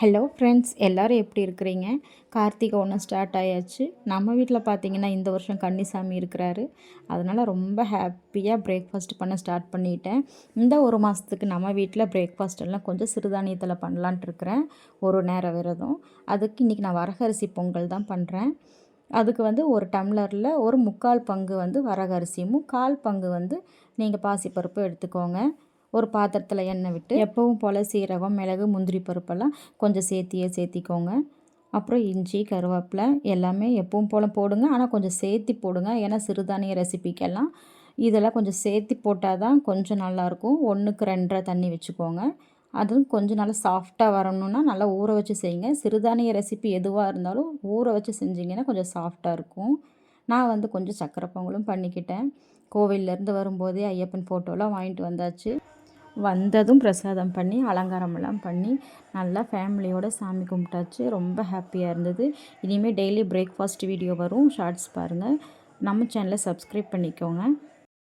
Hello friends, எல்லோரும் எப்படி இருக்கிறீங்க? கார்த்திகை ஒன்று ஸ்டார்ட் ஆயாச்சு. நம்ம வீட்டில் பார்த்தீங்கன்னா இந்த வருஷம் கன்னிசாமி இருக்கிறாரு. அதனால் ரொம்ப ஹாப்பியாக பிரேக்ஃபாஸ்ட் பண்ண ஸ்டார்ட் பண்ணிட்டேன். இந்த ஒரு மாதத்துக்கு நம்ம வீட்டில் பிரேக்ஃபாஸ்ட் எல்லாம் கொஞ்சம் சிறுதானியத்தில் பண்ணலான்ட்டு இருக்கிறேன். ஒரு நேர விரதம். அதுக்கு இன்றைக்கி நான் வரகரிசி பொங்கல் தான் பண்ணுறேன். அதுக்கு ஒரு டம்ளரில் ஒரு 3/4 பங்கு வரகரிசியும் 1/4 பங்கு நீங்கள் பாசிப்பருப்பு எடுத்துக்கோங்க. ஒரு பாத்திரத்தில் எண்ணெய் விட்டு எப்பவும் போல் சீரகம், மிளகு, முந்திரி பருப்பெல்லாம் கொஞ்சம் சேர்த்திக்கோங்க. அப்புறம் இஞ்சி, கருவேப்பிலை எல்லாமே எப்பவும் போல் போடுங்க. ஆனால் கொஞ்சம் சேர்த்தி போடுங்க. ஏன்னா சிறுதானிய ரெசிபிக்கெல்லாம் இதெல்லாம் கொஞ்சம் சேர்த்தி போட்டால் தான் கொஞ்சம் நல்லாயிருக்கும். 1க்கு 2 தண்ணி வச்சுக்கோங்க. அதுவும் கொஞ்சம் நல்லா சாஃப்டாக வரணுன்னா நல்லா ஊற வச்சு செய்யுங்க. சிறுதானிய ரெசிபி எதுவாக இருந்தாலும் ஊற வச்சு செஞ்சிங்கன்னா கொஞ்சம் சாஃப்டாக இருக்கும். நான் கொஞ்சம் சக்கரை பொங்கலும் பண்ணிக்கிட்டேன். கோவில்லேருந்து வரும்போதே ஐயப்பன் ஃபோட்டோலாம் வாங்கிட்டு வந்தாச்சு. வந்ததும் பிரசாதம் பண்ணி அலங்காரமெல்லாம் பண்ணி நல்லா ஃபேமிலியோடு சாமி கும்பிட்டாச்சு. ரொம்ப ஹாப்பியாக இருந்தது. இனிமேல் டெய்லி பிரேக்ஃபாஸ்ட் வீடியோ வரும், ஷார்ட்ஸ் பாருங்கள். நம்ம சேனலை சப்ஸ்கிரைப் பண்ணிக்கோங்க.